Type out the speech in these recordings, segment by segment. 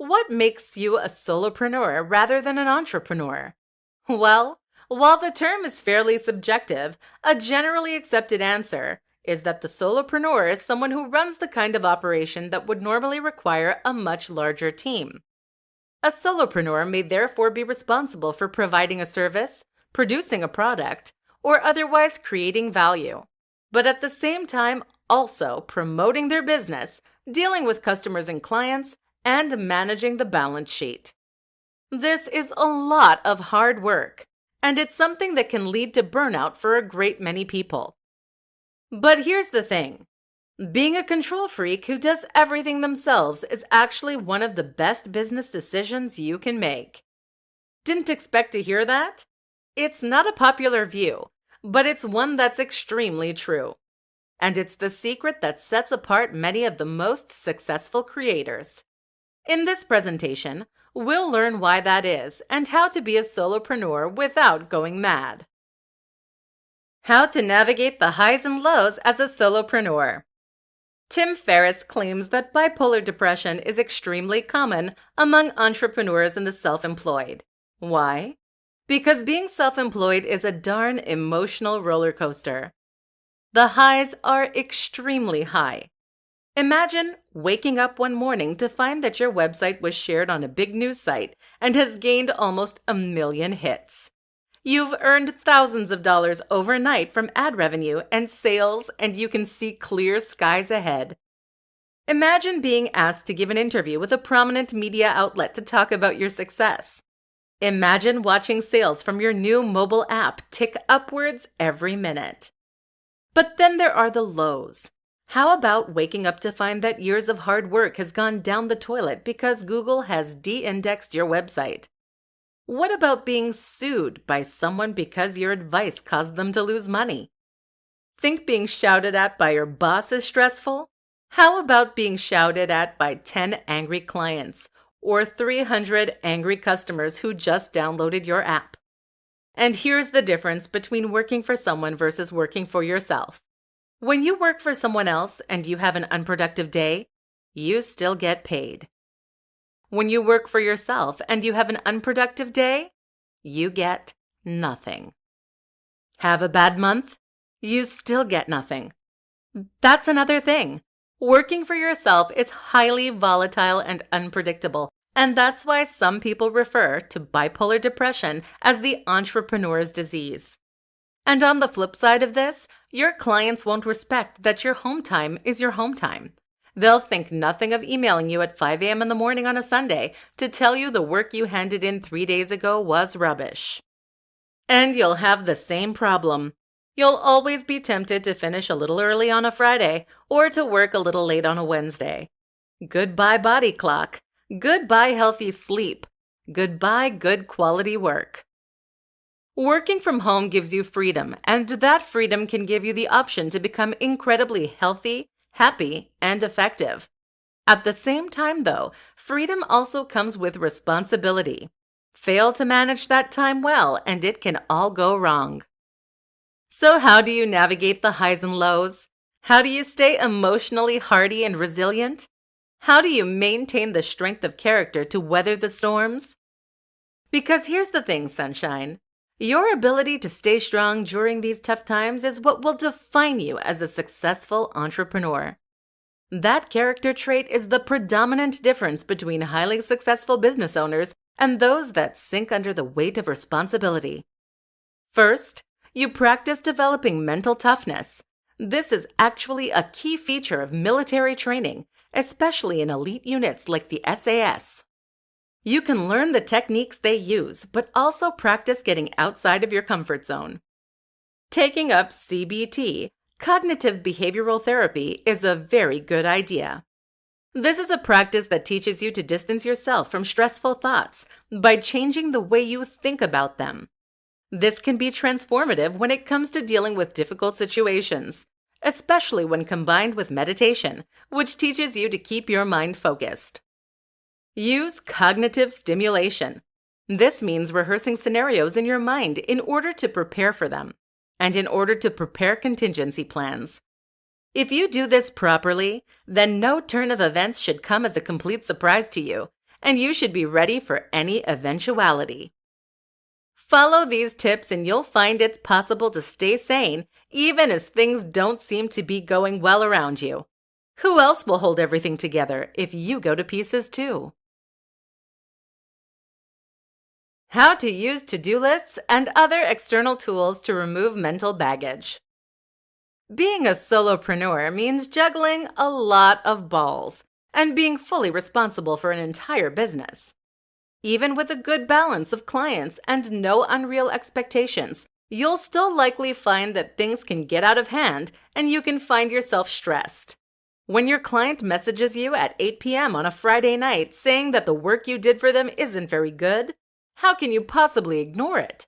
What makes you a solopreneur rather than an entrepreneur? Well, while the term is fairly subjective, a generally accepted answer is that the solopreneur is someone who runs the kind of operation that would normally require a much larger team. A solopreneur may therefore be responsible for providing a service, producing a product, or otherwise creating value, but at the same time also promoting their business, dealing with customers and clients, and managing the balance sheet. This is a lot of hard work, and it's something that can lead to burnout for a great many people. But here's the thing. Being a control freak who does everything themselves is actually one of the best business decisions you can make. Didn't expect to hear that? It's not a popular view, but it's one that's extremely true. And it's the secret that sets apart many of the most successful creators. In this presentation, we'll learn why that is and how to be a solopreneur without going mad. How to navigate the highs and lows as a solopreneur. Tim Ferriss claims that bipolar depression is extremely common among entrepreneurs and the self-employed. Why? Because being self-employed is a darn emotional roller coaster. The highs are extremely high. Imagine waking up one morning to find that your website was shared on a big news site and has gained almost 1 million hits. You've earned thousands of dollars overnight from ad revenue and sales, and you can see clear skies ahead. Imagine being asked to give an interview with a prominent media outlet to talk about your success. Imagine watching sales from your new mobile app tick upwards every minute. But then there are the lows. How about waking up to find that years of hard work has gone down the toilet because Google has de-indexed your website? What about being sued by someone because your advice caused them to lose money? Think being shouted at by your boss is stressful? How about being shouted at by 10 angry clients or 300 angry customers who just downloaded your app? And here's the difference between working for someone versus working for yourself. When you work for someone else and you have an unproductive day, you still get paid. When you work for yourself and you have an unproductive day, you get nothing. Have a bad month? You still get nothing. That's another thing. Working for yourself is highly volatile and unpredictable, and that's why some people refer to bipolar depression as the entrepreneur's disease. And on the flip side of this, your clients won't respect that your home time is your home time. They'll think nothing of emailing you at 5 a.m. in the morning on a Sunday to tell you the work you handed in 3 days ago was rubbish. And you'll have the same problem. You'll always be tempted to finish a little early on a Friday or to work a little late on a Wednesday. Goodbye body clock. Goodbye healthy sleep. Goodbye good quality work. Working from home gives you freedom, and that freedom can give you the option to become incredibly healthy, happy, and effective. At the same time, though, freedom also comes with responsibility. Fail to manage that time well, and it can all go wrong. So how do you navigate the highs and lows? How do you stay emotionally hardy and resilient? How do you maintain the strength of character to weather the storms? Because here's the thing, sunshine. Your ability to stay strong during these tough times is what will define you as a successful entrepreneur. That character trait is the predominant difference between highly successful business owners and those that sink under the weight of responsibility. First, you practice developing mental toughness. This is actually a key feature of military training, especially in elite units like the SAS. You can learn the techniques they use, but also practice getting outside of your comfort zone. Taking up CBT, cognitive behavioral therapy, is a very good idea. This is a practice that teaches you to distance yourself from stressful thoughts by changing the way you think about them. This can be transformative when it comes to dealing with difficult situations, especially when combined with meditation, which teaches you to keep your mind focused. Use cognitive stimulation. This means rehearsing scenarios in your mind in order to prepare for them, and in order to prepare contingency plans. If you do this properly, then no turn of events should come as a complete surprise to you, and you should be ready for any eventuality. Follow these tips and you'll find it's possible to stay sane even as things don't seem to be going well around you. Who else will hold everything together if you go to pieces too? How to use to-do lists and other external tools to remove mental baggage. Being a solopreneur means juggling a lot of balls and being fully responsible for an entire business. Even with a good balance of clients and no unreal expectations, you'll still likely find that things can get out of hand and you can find yourself stressed. When your client messages you at 8 p.m. on a Friday night saying that the work you did for them isn't very good, how can you possibly ignore it?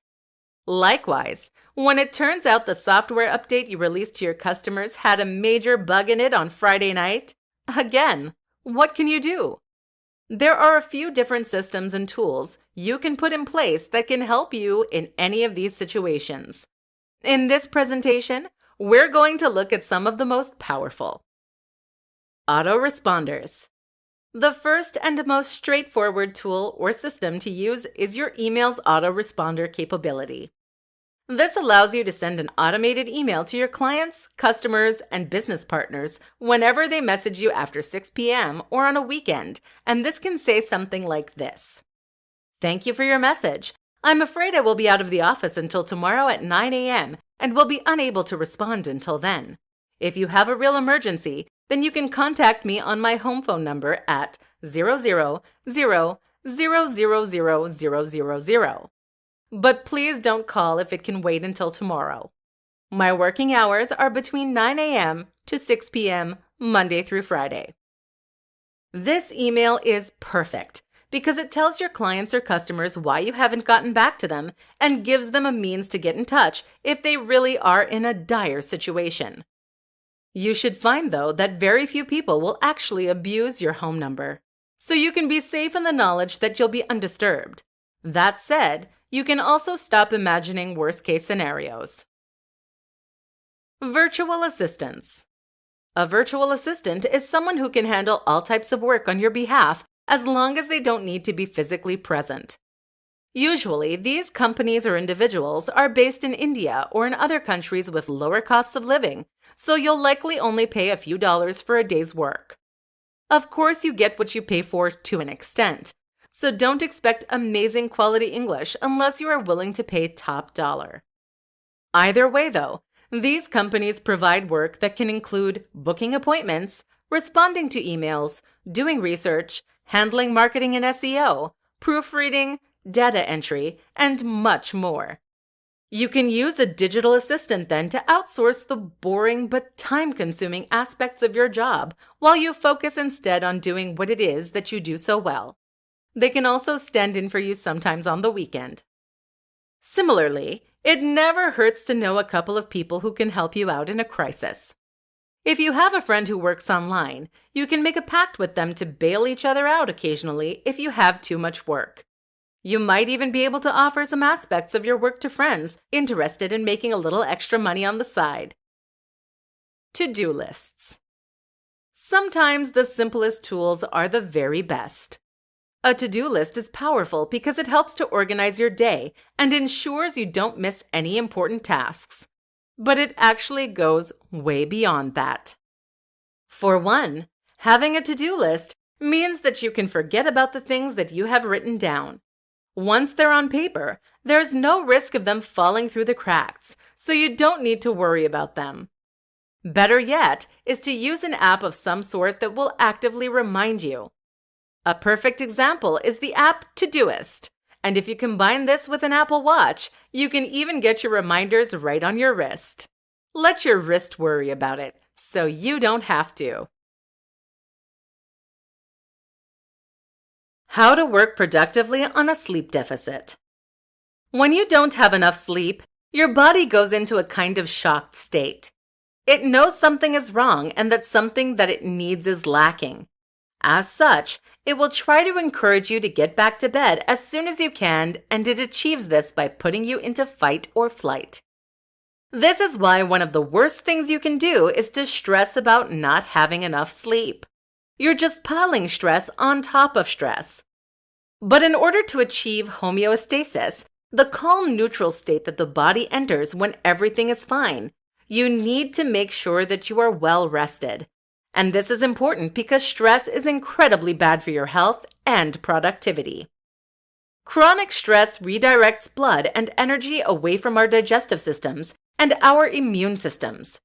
Likewise, when it turns out the software update you released to your customers had a major bug in it on Friday night, again, what can you do? There are a few different systems and tools you can put in place that can help you in any of these situations. In this presentation, we're going to look at some of the most powerful. Autoresponders. The first and most straightforward tool or system to use is your email's autoresponder capability. This allows you to send an automated email to your clients, customers, and business partners whenever they message you after 6 p.m. or on a weekend, and this can say something like this. Thank you for your message. I'm afraid I will be out of the office until tomorrow at 9 a.m. and will be unable to respond until then. If you have a real emergency, then you can contact me on my home phone number at 000000000. But please don't call if it can wait until tomorrow. My working hours are between 9 a.m. to 6 p.m. Monday through Friday. This email is perfect because it tells your clients or customers why you haven't gotten back to them and gives them a means to get in touch if they really are in a dire situation. You should find, though, that very few people will actually abuse your home number, so you can be safe in the knowledge that you'll be undisturbed. That said, you can also stop imagining worst-case scenarios. Virtual assistants. A virtual assistant is someone who can handle all types of work on your behalf as long as they don't need to be physically present. Usually, these companies or individuals are based in India or in other countries with lower costs of living, so you'll likely only pay a few dollars for a day's work. Of course, you get what you pay for to an extent, so don't expect amazing quality English unless you are willing to pay top dollar. Either way, though, these companies provide work that can include booking appointments, responding to emails, doing research, handling marketing and SEO, proofreading, data entry, and much more. You can use a digital assistant then to outsource the boring but time-consuming aspects of your job while you focus instead on doing what it is that you do so well. They can also stand in for you sometimes on the weekend. Similarly, it never hurts to know a couple of people who can help you out in a crisis. If you have a friend who works online, you can make a pact with them to bail each other out occasionally if you have too much work. You might even be able to offer some aspects of your work to friends interested in making a little extra money on the side. To-do lists. Sometimes the simplest tools are the very best. A to-do list is powerful because it helps to organize your day and ensures you don't miss any important tasks. But it actually goes way beyond that. For one, having a to-do list means that you can forget about the things that you have written down. Once they're on paper, there's no risk of them falling through the cracks, so you don't need to worry about them. Better yet is to use an app of some sort that will actively remind you. A perfect example is the app Todoist, and if you combine this with an Apple Watch, you can even get your reminders right on your wrist. Let your wrist worry about it, so you don't have to. How to work productively on a sleep deficit. When you don't have enough sleep, your body goes into a kind of shocked state. It knows something is wrong and that something that it needs is lacking. As such, it will try to encourage you to get back to bed as soon as you can, and it achieves this by putting you into fight or flight. This is why one of the worst things you can do is to stress about not having enough sleep. You're just piling stress on top of stress. But in order to achieve homeostasis, the calm neutral state that the body enters when everything is fine, you need to make sure that you are well rested. And this is important because stress is incredibly bad for your health and productivity. Chronic stress redirects blood and energy away from our digestive systems and our immune systems.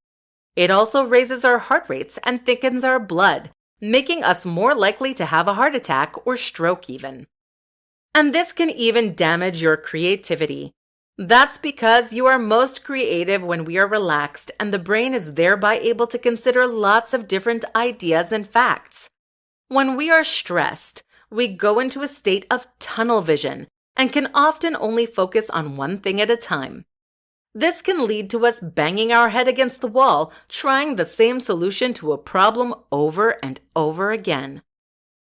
It also raises our heart rates and thickens our blood, making us more likely to have a heart attack or stroke even. And this can even damage your creativity. That's because you are most creative when we are relaxed, and the brain is thereby able to consider lots of different ideas and facts. When we are stressed, we go into a state of tunnel vision and can often only focus on one thing at a time. This can lead to us banging our head against the wall, trying the same solution to a problem over and over again.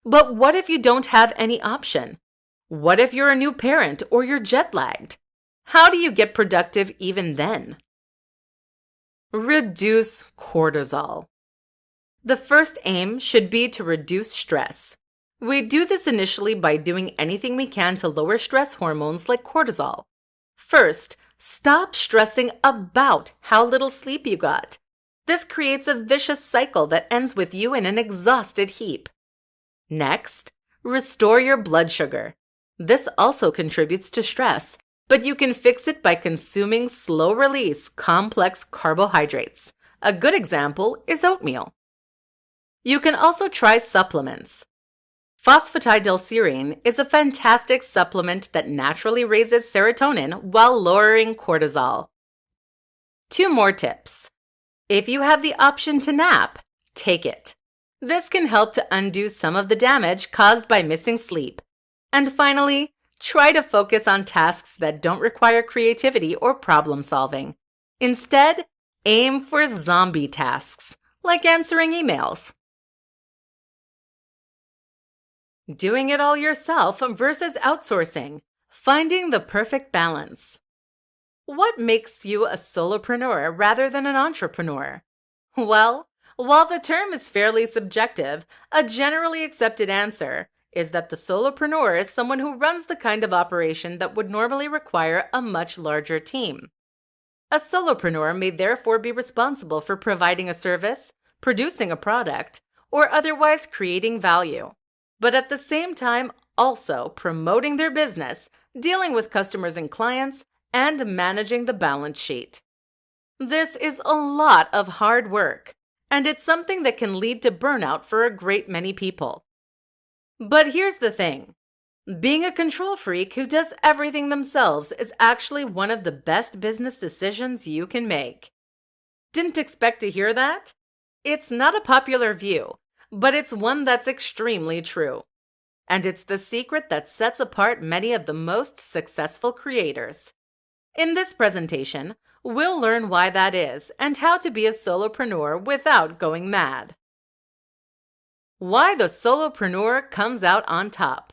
But what if you don't have any option? What if you're a new parent or you're jet lagged? How do you get productive even then? Reduce cortisol. The first aim should be to reduce stress. We do this initially by doing anything we can to lower stress hormones like cortisol. First, stop stressing about how little sleep you got. This creates a vicious cycle that ends with you in an exhausted heap. Next, restore your blood sugar. This also contributes to stress, but you can fix it by consuming slow-release complex carbohydrates. A good example is oatmeal. You can also try supplements. Phosphatidylserine is a fantastic supplement that naturally raises serotonin while lowering cortisol. 2 more tips. If you have the option to nap, take it. This can help to undo some of the damage caused by missing sleep. And finally, try to focus on tasks that don't require creativity or problem solving. Instead, aim for zombie tasks, like answering emails. Doing it all yourself versus outsourcing. Finding the perfect balance. What makes you a solopreneur rather than an entrepreneur? Well, while the term is fairly subjective, a generally accepted answer is that the solopreneur is someone who runs the kind of operation that would normally require a much larger team. A solopreneur may therefore be responsible for providing a service, producing a product, or otherwise creating value, but at the same time also promoting their business, dealing with customers and clients, and managing the balance sheet. This is a lot of hard work, and it's something that can lead to burnout for a great many people. But here's the thing. Being a control freak who does everything themselves is actually one of the best business decisions you can make. Didn't expect to hear that? It's not a popular view, but it's one that's extremely true. And it's the secret that sets apart many of the most successful creators. In this presentation, we'll learn why that is and how to be a solopreneur without going mad. Why the solopreneur comes out on top.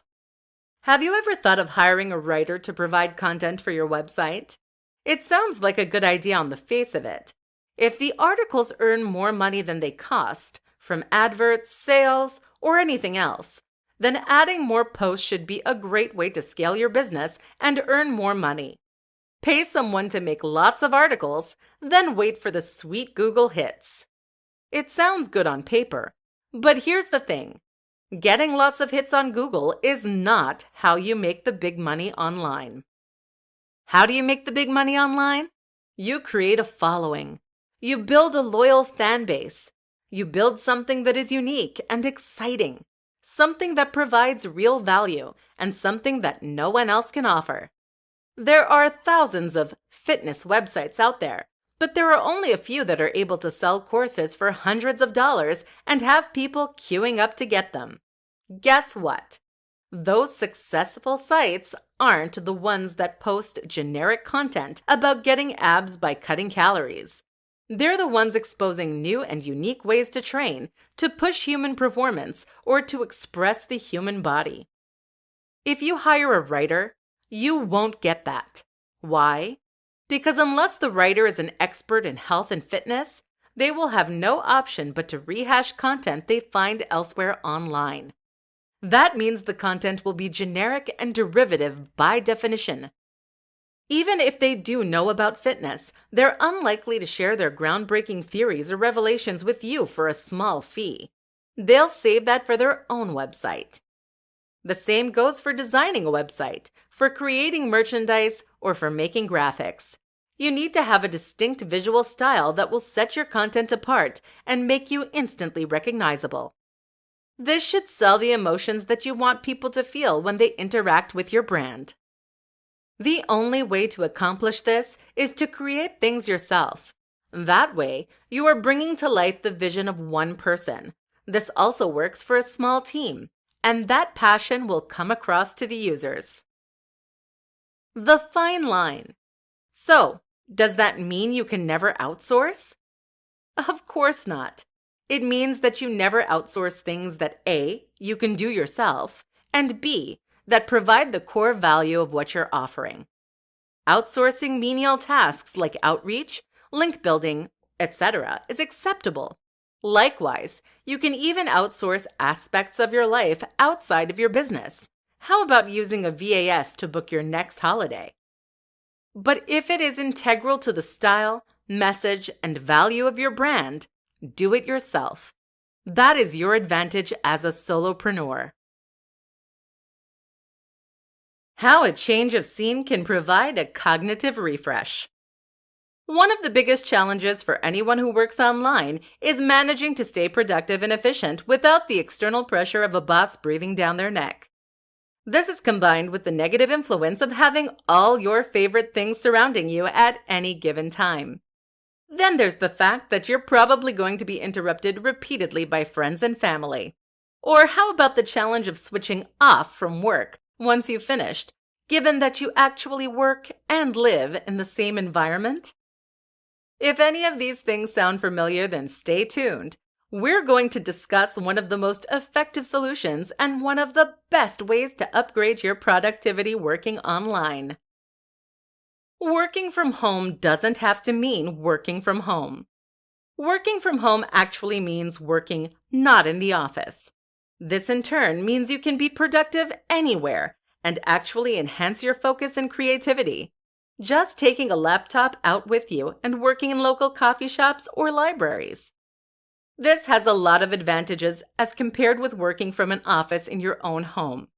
Have you ever thought of hiring a writer to provide content for your website? It sounds like a good idea on the face of it. If the articles earn more money than they cost, from adverts, sales, or anything else, then adding more posts should be a great way to scale your business and earn more money. Pay someone to make lots of articles, then wait for the sweet Google hits. It sounds good on paper, but here's the thing. Getting lots of hits on Google is not how you make the big money online. How do you make the big money online? You create a following. You build a loyal fan base. You build something that is unique and exciting, something that provides real value, and something that no one else can offer. There are thousands of fitness websites out there, but there are only a few that are able to sell courses for hundreds of dollars and have people queuing up to get them. Guess what? Those successful sites aren't the ones that post generic content about getting abs by cutting calories. They're the ones exposing new and unique ways to train, to push human performance, or to express the human body. If you hire a writer, you won't get that. Why? Because unless the writer is an expert in health and fitness, they will have no option but to rehash content they find elsewhere online. That means the content will be generic and derivative by definition. Even if they do know about fitness, they're unlikely to share their groundbreaking theories or revelations with you for a small fee. They'll save that for their own website. The same goes for designing a website, for creating merchandise, or for making graphics. You need to have a distinct visual style that will set your content apart and make you instantly recognizable. This should sell the emotions that you want people to feel when they interact with your brand. The only way to accomplish this is to create things yourself. That way, you are bringing to life the vision of one person. This also works for a small team, and that passion will come across to the users. The fine line. So, does that mean you can never outsource? Of course not. It means that you never outsource things that A, you can do yourself, and B, that provide the core value of what you're offering. Outsourcing menial tasks like outreach, link building, etc. is acceptable. Likewise, you can even outsource aspects of your life outside of your business. How about using a VAS to book your next holiday? But if it is integral to the style, message, and value of your brand, do it yourself. That is your advantage as a solopreneur. How a change of scene can provide a cognitive refresh. One of the biggest challenges for anyone who works online is managing to stay productive and efficient without the external pressure of a boss breathing down their neck. This is combined with the negative influence of having all your favorite things surrounding you at any given time. Then there's the fact that you're probably going to be interrupted repeatedly by friends and family. Or how about the challenge of switching off from work once you've finished, given that you actually work and live in the same environment? If any of these things sound familiar, then stay tuned. We're going to discuss one of the most effective solutions and one of the best ways to upgrade your productivity working online. Working from home doesn't have to mean working from home. Working from home actually means working not in the office. This in turn means you can be productive anywhere and actually enhance your focus and creativity. Just taking a laptop out with you and working in local coffee shops or libraries. This has a lot of advantages as compared with working from an office in your own home.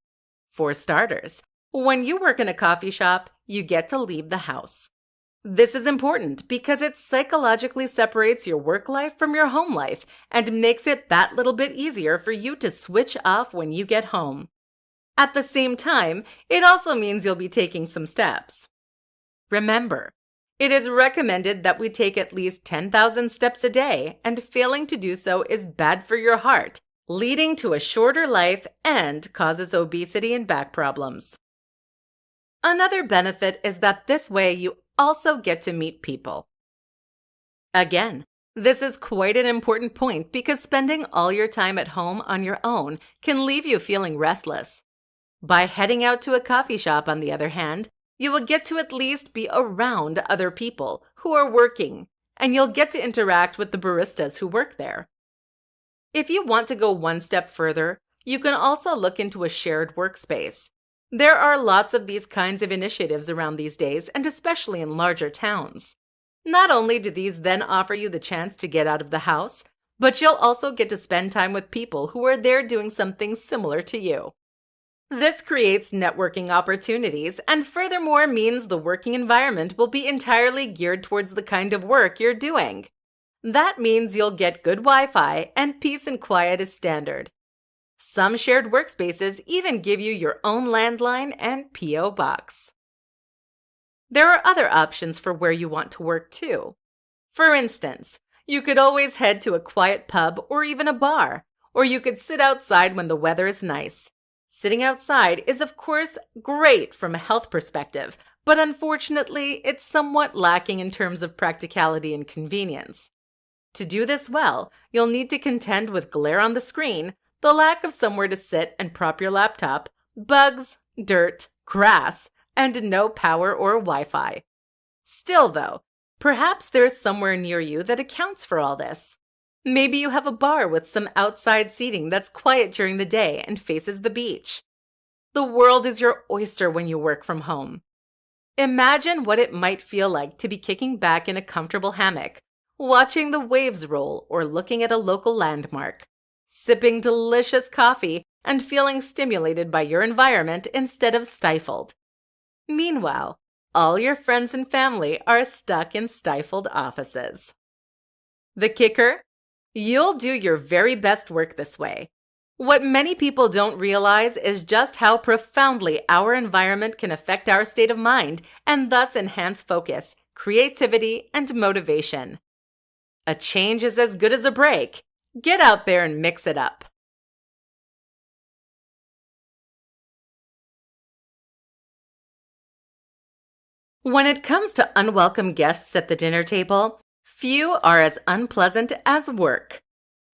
For starters, when you work in a coffee shop, you get to leave the house. This is important because it psychologically separates your work life from your home life and makes it that little bit easier for you to switch off when you get home. At the same time, it also means you'll be taking some steps. Remember, it is recommended that we take at least 10,000 steps a day, and failing to do so is bad for your heart, leading to a shorter life and causes obesity and back problems. Another benefit is that this way you also get to meet people. Again, this is quite an important point because spending all your time at home on your own can leave you feeling restless. By heading out to a coffee shop, on the other hand, you will get to at least be around other people who are working, and you'll get to interact with the baristas who work there. If you want to go one step further, you can also look into a shared workspace. There are lots of these kinds of initiatives around these days, and especially in larger towns. Not only do these then offer you the chance to get out of the house, but you'll also get to spend time with people who are there doing something similar to you. This creates networking opportunities and furthermore means the working environment will be entirely geared towards the kind of work you're doing. That means you'll get good Wi-Fi and peace and quiet as standard. Some shared workspaces even give you your own landline and P.O. box. There are other options for where you want to work too. For instance, you could always head to a quiet pub or even a bar, or you could sit outside when the weather is nice. Sitting outside is of course great from a health perspective, but unfortunately it's somewhat lacking in terms of practicality and convenience. To do this well, you'll need to contend with glare on the screen, the lack of somewhere to sit and prop your laptop, bugs, dirt, grass, and no power or Wi-Fi. Still though, perhaps there's somewhere near you that accounts for all this. Maybe you have a bar with some outside seating that's quiet during the day and faces the beach. The world is your oyster when you work from home. Imagine what it might feel like to be kicking back in a comfortable hammock, watching the waves roll or looking at a local landmark, sipping delicious coffee and feeling stimulated by your environment instead of stifled. Meanwhile, all your friends and family are stuck in stifled offices. The kicker? You'll do your very best work this way. What many people don't realize is just how profoundly our environment can affect our state of mind and thus enhance focus, creativity, and motivation. A change is as good as a break. Get out there and mix it up. When it comes to unwelcome guests at the dinner table, few are as unpleasant as work.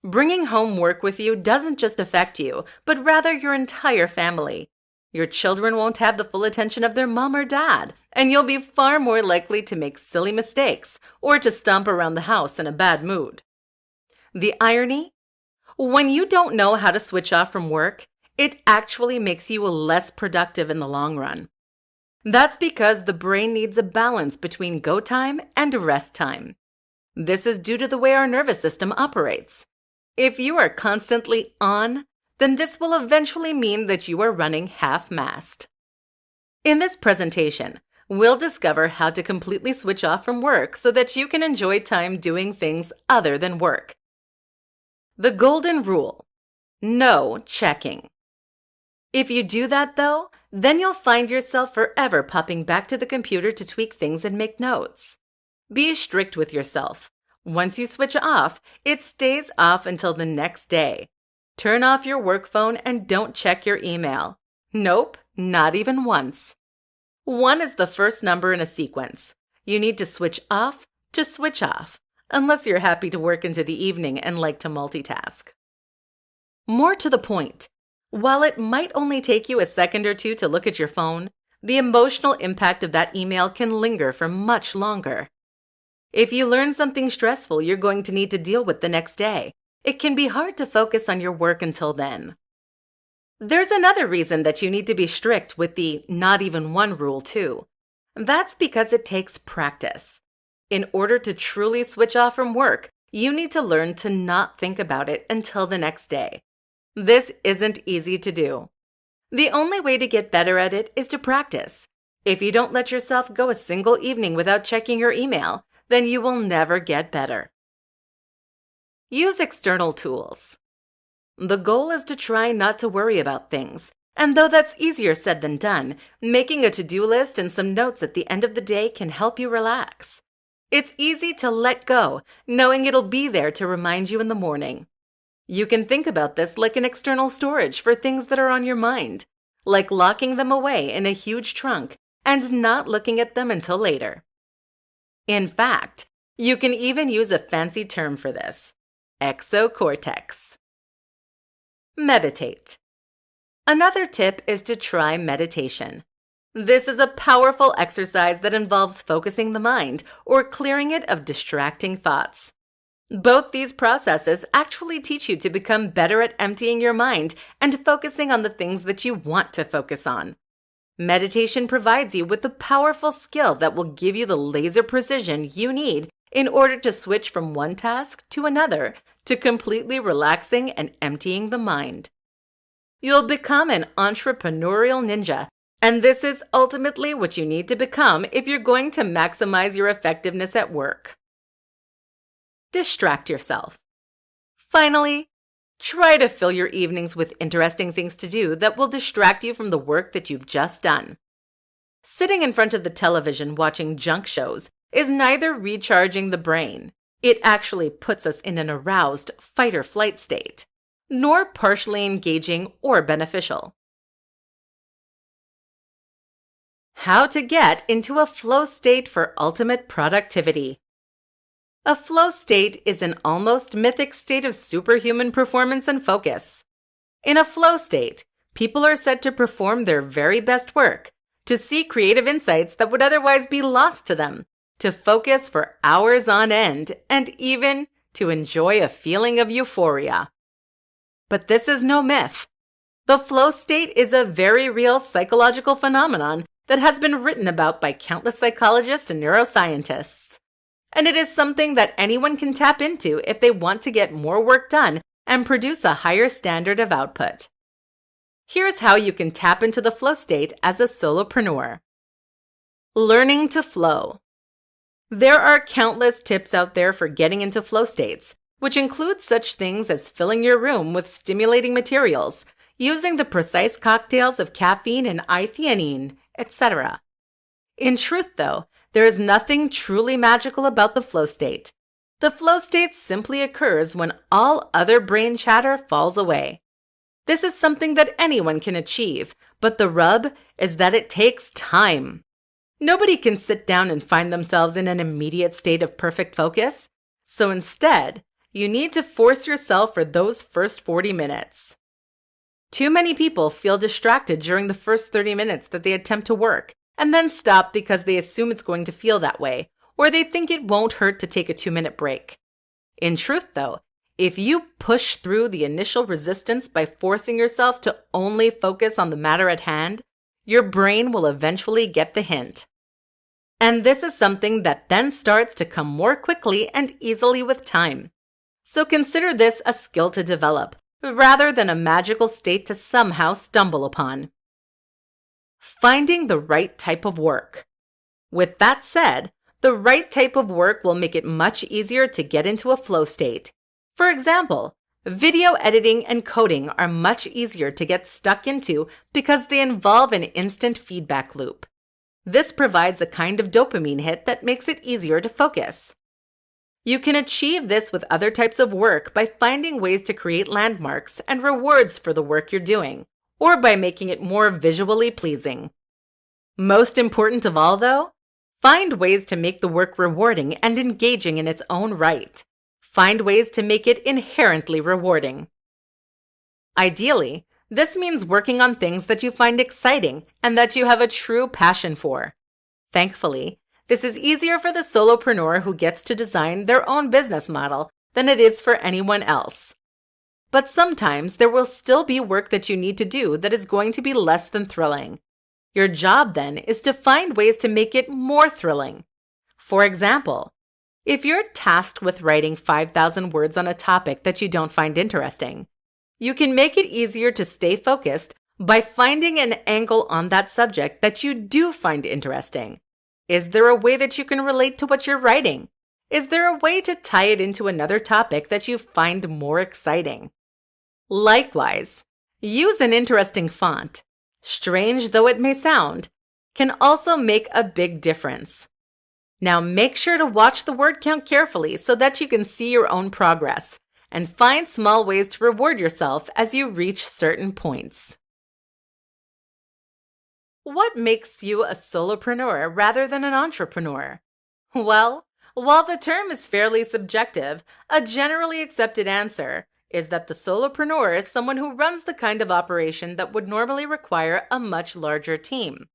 Bringing home work with you doesn't just affect you, but rather your entire family. Your children won't have the full attention of their mom or dad, and you'll be far more likely to make silly mistakes or to stomp around the house in a bad mood. The irony? When you don't know how to switch off from work, it actually makes you less productive in the long run. That's because the brain needs a balance between go time and rest time. This is due to the way our nervous system operates. If you are constantly on, then this will eventually mean that you are running half-mast. In this presentation, we'll discover how to completely switch off from work so that you can enjoy time doing things other than work. The golden rule: no checking. If you do that though, then you'll find yourself forever popping back to the computer to tweak things and make notes. Be strict with yourself. Once you switch off, it stays off until the next day. Turn off your work phone and don't check your email. Nope, not even once. 1 is the first number in a sequence. You need to switch off, unless you're happy to work into the evening and like to multitask. More to the point, while it might only take you a second or two to look at your phone, the emotional impact of that email can linger for much longer. If you learn something stressful you're going to need to deal with the next day, it can be hard to focus on your work until then. There's another reason that you need to be strict with the not even one rule too. That's because it takes practice. In order to truly switch off from work, you need to learn to not think about it until the next day. This isn't easy to do. The only way to get better at it is to practice. If you don't let yourself go a single evening without checking your email, then you will never get better. Use external tools. The goal is to try not to worry about things, and though that's easier said than done, making a to-do list and some notes at the end of the day can help you relax. It's easy to let go, knowing it'll be there to remind you in the morning. You can think about this like an external storage for things that are on your mind, like locking them away in a huge trunk and not looking at them until later. In fact, you can even use a fancy term for this: exocortex. Meditate. Another tip is to try meditation. This is a powerful exercise that involves focusing the mind or clearing it of distracting thoughts. Both these processes actually teach you to become better at emptying your mind and focusing on the things that you want to focus on. Meditation provides you with a powerful skill that will give you the laser precision you need in order to switch from one task to another, to completely relaxing and emptying the mind. You'll become an entrepreneurial ninja, and this is ultimately what you need to become if you're going to maximize your effectiveness at work. Distract yourself. Finally, try to fill your evenings with interesting things to do that will distract you from the work that you've just done. Sitting in front of the television watching junk shows is neither recharging the brain, it actually puts us in an aroused fight-or-flight state, nor partially engaging or beneficial. How to get into a flow state for ultimate productivity. A flow state is an almost mythic state of superhuman performance and focus. In a flow state, people are said to perform their very best work, to see creative insights that would otherwise be lost to them, to focus for hours on end, and even to enjoy a feeling of euphoria. But this is no myth. The flow state is a very real psychological phenomenon that has been written about by countless psychologists and neuroscientists. And it is something that anyone can tap into if they want to get more work done and produce a higher standard of output. Here's how you can tap into the flow state as a solopreneur. Learning to flow. There are countless tips out there for getting into flow states, which include such things as filling your room with stimulating materials, using the precise cocktails of caffeine and I-theanine, etc. In truth, though, there is nothing truly magical about the flow state. The flow state simply occurs when all other brain chatter falls away. This is something that anyone can achieve, but the rub is that it takes time. Nobody can sit down and find themselves in an immediate state of perfect focus. So instead, you need to force yourself for those first 40 minutes. Too many people feel distracted during the first 30 minutes that they attempt to work, and then stop because they assume it's going to feel that way, or they think it won't hurt to take a 2-minute break. In truth, though, if you push through the initial resistance by forcing yourself to only focus on the matter at hand, your brain will eventually get the hint. And this is something that then starts to come more quickly and easily with time. So consider this a skill to develop, rather than a magical state to somehow stumble upon. Finding the right type of work. With that said, the right type of work will make it much easier to get into a flow state. For example, video editing and coding are much easier to get stuck into because they involve an instant feedback loop. This provides a kind of dopamine hit that makes it easier to focus. You can achieve this with other types of work by finding ways to create landmarks and rewards for the work you're doing, or by making it more visually pleasing. Most important of all, though, find ways to make the work rewarding and engaging in its own right. Find ways to make it inherently rewarding. Ideally, this means working on things that you find exciting and that you have a true passion for. Thankfully, this is easier for the solopreneur who gets to design their own business model than it is for anyone else. But sometimes there will still be work that you need to do that is going to be less than thrilling. Your job then is to find ways to make it more thrilling. For example, if you're tasked with writing 5,000 words on a topic that you don't find interesting, you can make it easier to stay focused by finding an angle on that subject that you do find interesting. Is there a way that you can relate to what you're writing? Is there a way to tie it into another topic that you find more exciting? Likewise, use an interesting font. Strange though it may sound, can also make a big difference. Now make sure to watch the word count carefully so that you can see your own progress, and find small ways to reward yourself as you reach certain points. What makes you a solopreneur rather than an entrepreneur? Well, while the term is fairly subjective, a generally accepted answer is that the solopreneur is someone who runs the kind of operation that would normally require a much larger team.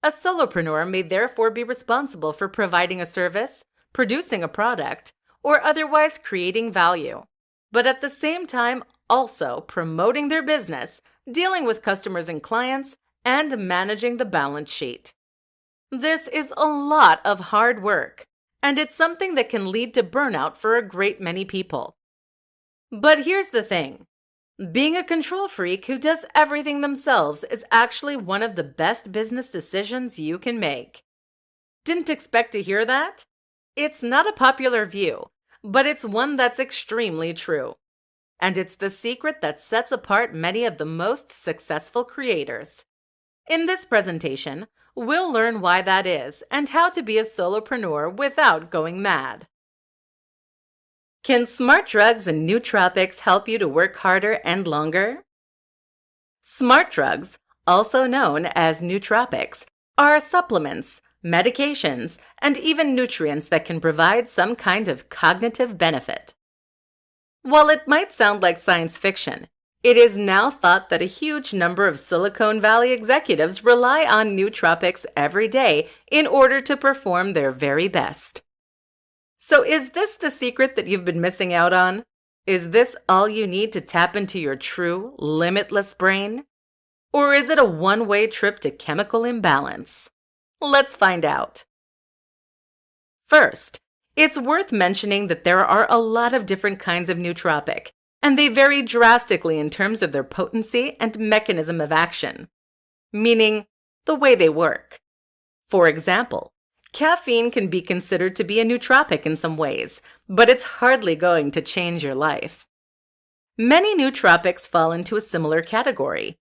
A solopreneur may therefore be responsible for providing a service, producing a product, or otherwise creating value, but at the same time also promoting their business, dealing with customers and clients, and managing the balance sheet. This is a lot of hard work, and it's something that can lead to burnout for a great many people. But here's the thing. Being a control freak who does everything themselves is actually one of the best business decisions you can make. Didn't expect to hear that? It's not a popular view, but it's one that's extremely true. And it's the secret that sets apart many of the most successful creators. In this presentation, we'll learn why that is and how to be a solopreneur without going mad. Can smart drugs and nootropics help you to work harder and longer? Smart drugs, also known as nootropics, are supplements, medications, and even nutrients that can provide some kind of cognitive benefit. While it might sound like science fiction, it is now thought that a huge number of Silicon Valley executives rely on nootropics every day in order to perform their very best. So is this the secret that you've been missing out on? Is this all you need to tap into your true, limitless brain? Or is it a one-way trip to chemical imbalance? Let's find out. First, it's worth mentioning that there are a lot of different kinds of nootropic, and they vary drastically in terms of their potency and mechanism of action, meaning the way they work. For example, caffeine can be considered to be a nootropic in some ways, but it's hardly going to change your life. Many nootropics fall into a similar category.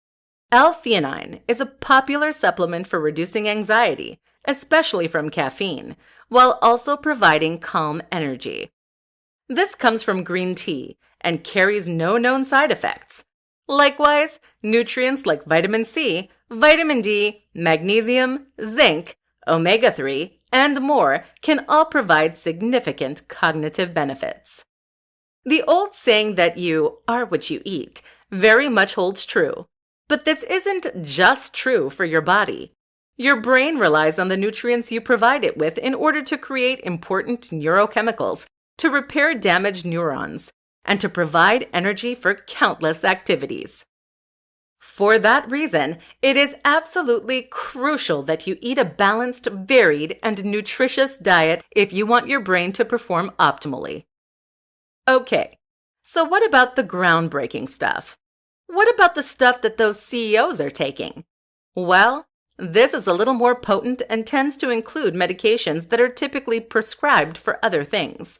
L-theanine is a popular supplement for reducing anxiety, especially from caffeine, while also providing calm energy. This comes from green tea and carries no known side effects. Likewise, nutrients like vitamin C, vitamin D, magnesium, zinc, omega-3, and more can all provide significant cognitive benefits. The old saying that you are what you eat very much holds true. But this isn't just true for your body. Your brain relies on the nutrients you provide it with in order to create important neurochemicals, to repair damaged neurons, and to provide energy for countless activities. For that reason, it is absolutely crucial that you eat a balanced, varied, and nutritious diet if you want your brain to perform optimally. Okay, so what about the groundbreaking stuff? What about the stuff that those CEOs are taking? Well, this is a little more potent and tends to include medications that are typically prescribed for other things.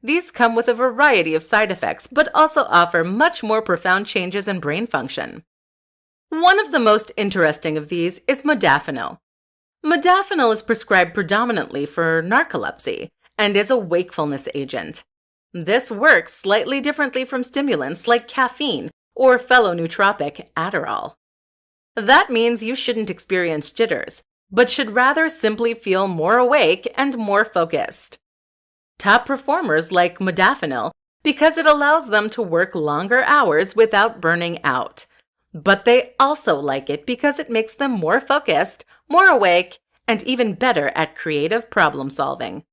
These come with a variety of side effects, but also offer much more profound changes in brain function. One of the most interesting of these is modafinil. Modafinil is prescribed predominantly for narcolepsy and is a wakefulness agent. This works slightly differently from stimulants like caffeine or fellow nootropic Adderall. That means you shouldn't experience jitters, but should rather simply feel more awake and more focused. Top performers like modafinil because it allows them to work longer hours without burning out. But they also like it because it makes them more focused, more awake, and even better at creative problem solving.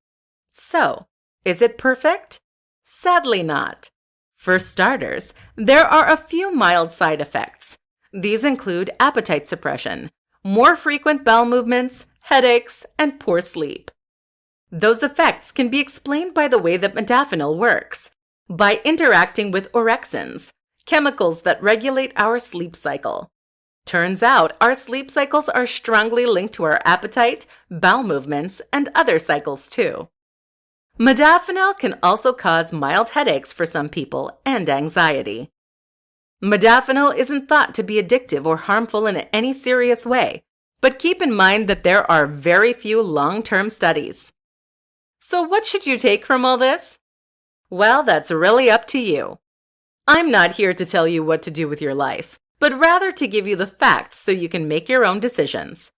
So, is it perfect? Sadly not. For starters, there are a few mild side effects. These include appetite suppression, more frequent bowel movements, headaches, and poor sleep. Those effects can be explained by the way that modafinil works, by interacting with orexins, chemicals that regulate our sleep cycle. Turns out our sleep cycles are strongly linked to our appetite, bowel movements, and other cycles too. Modafinil can also cause mild headaches for some people and anxiety. Modafinil isn't thought to be addictive or harmful in any serious way, but keep in mind that there are very few long-term studies. So what should you take from all this? Well, that's really up to you. I'm not here to tell you what to do with your life, but rather to give you the facts so you can make your own decisions.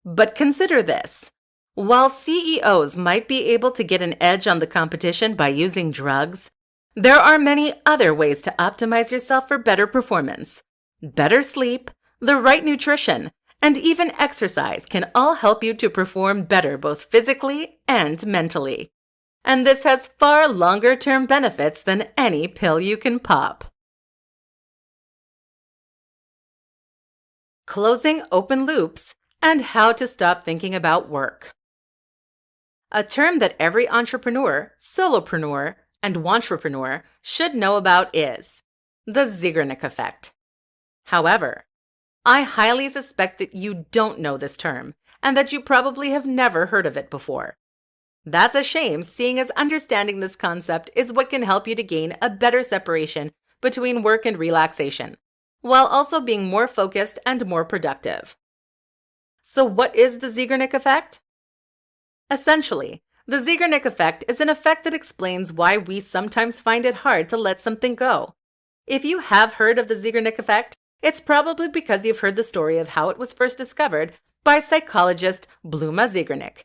But consider this. While CEOs might be able to get an edge on the competition by using drugs, there are many other ways to optimize yourself for better performance. Better sleep, the right nutrition, and even exercise can all help you to perform better both physically and mentally. And this has far longer-term benefits than any pill you can pop. Closing open loops and how to stop thinking about work. A term that every entrepreneur, solopreneur, and wantrepreneur should know about is the Zeigarnik effect. However, I highly suspect that you don't know this term and that you probably have never heard of it before. That's a shame, seeing as understanding this concept is what can help you to gain a better separation between work and relaxation, while also being more focused and more productive. So what is the Zeigarnik effect? Essentially, the Zeigarnik effect is an effect that explains why we sometimes find it hard to let something go. If you have heard of the Zeigarnik effect, it's probably because you've heard the story of how it was first discovered by psychologist Bluma Zeigarnik.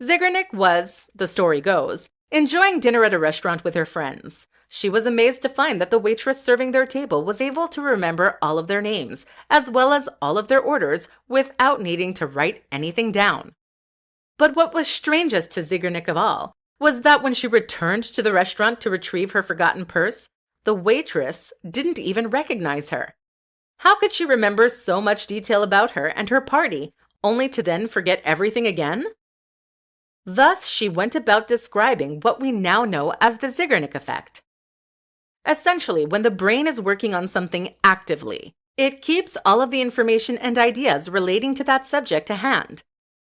Zeigarnik was, the story goes, enjoying dinner at a restaurant with her friends. She was amazed to find that the waitress serving their table was able to remember all of their names, as well as all of their orders, without needing to write anything down. But what was strangest to Zeigarnik of all was that when she returned to the restaurant to retrieve her forgotten purse, the waitress didn't even recognize her. How could she remember so much detail about her and her party, only to then forget everything again? Thus, she went about describing what we now know as the Zeigarnik effect. Essentially, when the brain is working on something actively, it keeps all of the information and ideas relating to that subject to hand.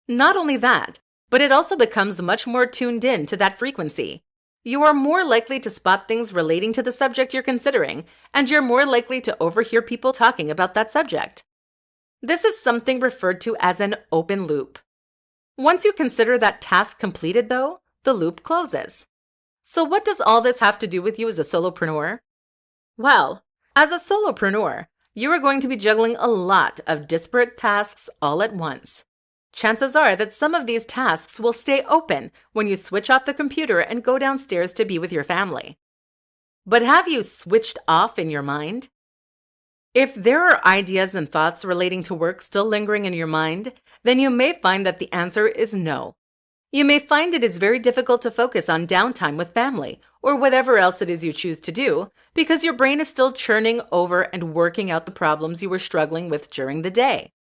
Not only that, but it also becomes much more tuned in to that frequency. You are more likely to spot things relating to the subject you're considering, and you're more likely to overhear people talking about that subject. This is something referred to as an open loop. Once you consider that task completed, though, the loop closes. So what does all this have to do with you as a solopreneur? Well, as a solopreneur, you are going to be juggling a lot of disparate tasks all at once. Chances are that some of these tasks will stay open when you switch off the computer and go downstairs to be with your family. But have you switched off in your mind? If there are ideas and thoughts relating to work still lingering in your mind, then you may find that the answer is no. You may find it is very difficult to focus on downtime with family or whatever else it is you choose to do because your brain is still churning over and working out the problems you were struggling with during the day.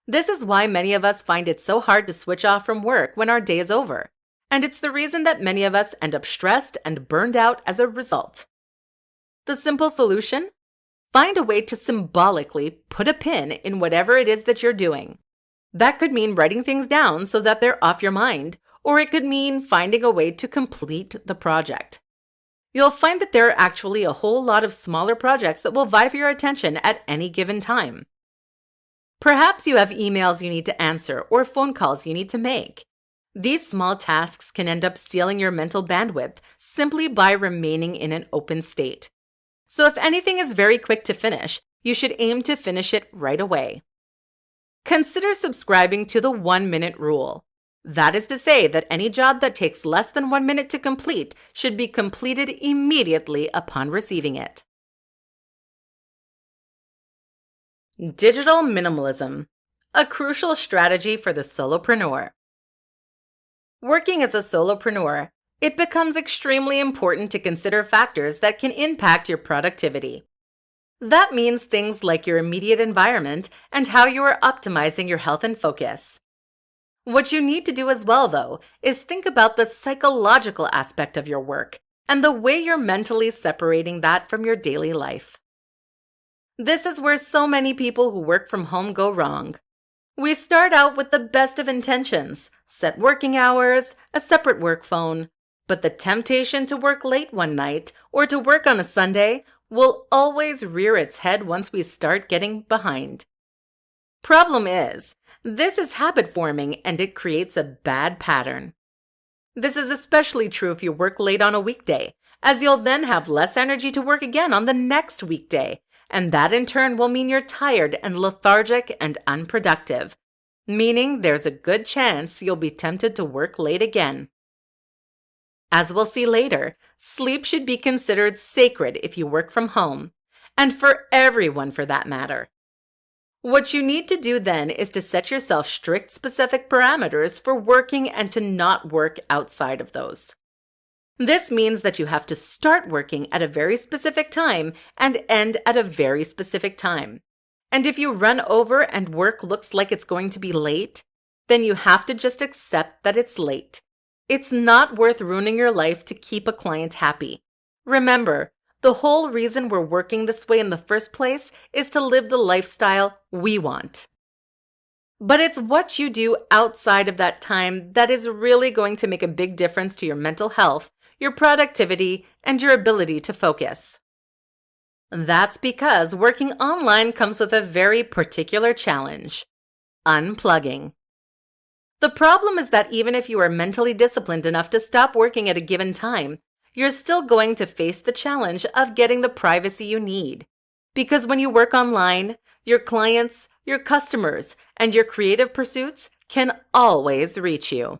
This is why many of us find it so hard to switch off from work when our day is over, and it's the reason that many of us end up stressed and burned out as a result. The simple solution? Find a way to symbolically put a pin in whatever it is that you're doing. That could mean writing things down so that they're off your mind, or it could mean finding a way to complete the project. You'll find that there are actually a whole lot of smaller projects that will vie for your attention at any given time. Perhaps you have emails you need to answer or phone calls you need to make. These small tasks can end up stealing your mental bandwidth simply by remaining in an open state. So if anything is very quick to finish, you should aim to finish it right away. Consider subscribing to the 1-minute rule. That is to say that any job that takes less than 1 minute to complete should be completed immediately upon receiving it. Digital minimalism, a crucial strategy for the solopreneur. Working as a solopreneur, it becomes extremely important to consider factors that can impact your productivity. That means things like your immediate environment and how you are optimizing your health and focus. What you need to do as well, though, is think about the psychological aspect of your work and the way you're mentally separating that from your daily life. This is where so many people who work from home go wrong. We start out with the best of intentions, set working hours, a separate work phone, but the temptation to work late one night or to work on a Sunday will always rear its head once we start getting behind. Problem is, this is habit forming and it creates a bad pattern. This is especially true if you work late on a weekday, as you'll then have less energy to work again on the next weekday, and that in turn will mean you're tired and lethargic and unproductive, meaning there's a good chance you'll be tempted to work late again. As we'll see later, sleep should be considered sacred if you work from home, and for everyone for that matter. What you need to do then is to set yourself strict specific parameters for working and to not work outside of those. This means that you have to start working at a very specific time and end at a very specific time. And if you run over and work looks like it's going to be late, then you have to just accept that it's late. It's not worth ruining your life to keep a client happy. Remember, the whole reason we're working this way in the first place is to live the lifestyle we want. But it's what you do outside of that time that is really going to make a big difference to your mental health, your productivity, and your ability to focus. That's because working online comes with a very particular challenge: unplugging. The problem is that even if you are mentally disciplined enough to stop working at a given time, you're still going to face the challenge of getting the privacy you need. Because when you work online, your clients, your customers, and your creative pursuits can always reach you.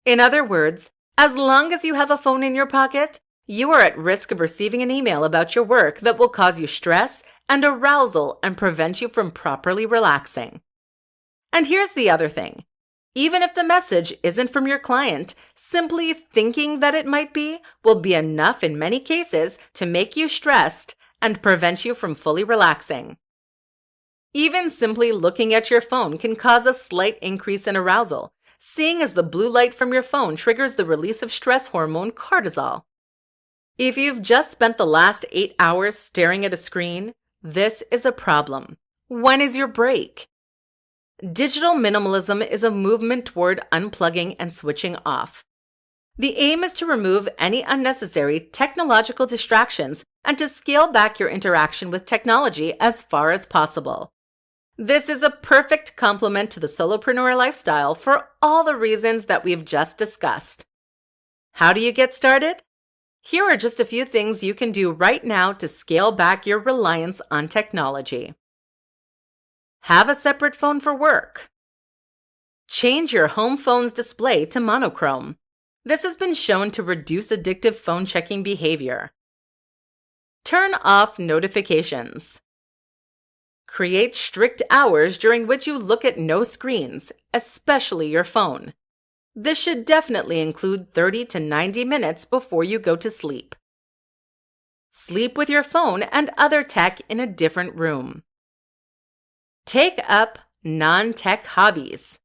In other words, as long as you have a phone in your pocket, you are at risk of receiving an email about your work that will cause you stress and arousal and prevent you from properly relaxing. And here's the other thing. Even if the message isn't from your client, simply thinking that it might be will be enough in many cases to make you stressed and prevent you from fully relaxing. Even simply looking at your phone can cause a slight increase in arousal, seeing as the blue light from your phone triggers the release of stress hormone cortisol. If you've just spent the last 8 hours staring at a screen, this is a problem. When is your break? Digital minimalism is a movement toward unplugging and switching off. The aim is to remove any unnecessary technological distractions and to scale back your interaction with technology as far as possible. This is a perfect complement to the solopreneur lifestyle for all the reasons that we've just discussed. How do you get started? Here are just a few things you can do right now to scale back your reliance on technology. Have a separate phone for work. Change your home phone's display to monochrome. This has been shown to reduce addictive phone checking behavior. Turn off notifications. Create strict hours during which you look at no screens, especially your phone. This should definitely include 30 to 90 minutes before you go to sleep. Sleep with your phone and other tech in a different room. Take up non-tech hobbies.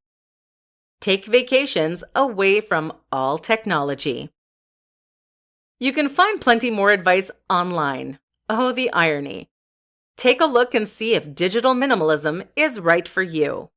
Take vacations away from all technology. You can find plenty more advice online. Oh, the irony. Take a look and see if digital minimalism is right for you.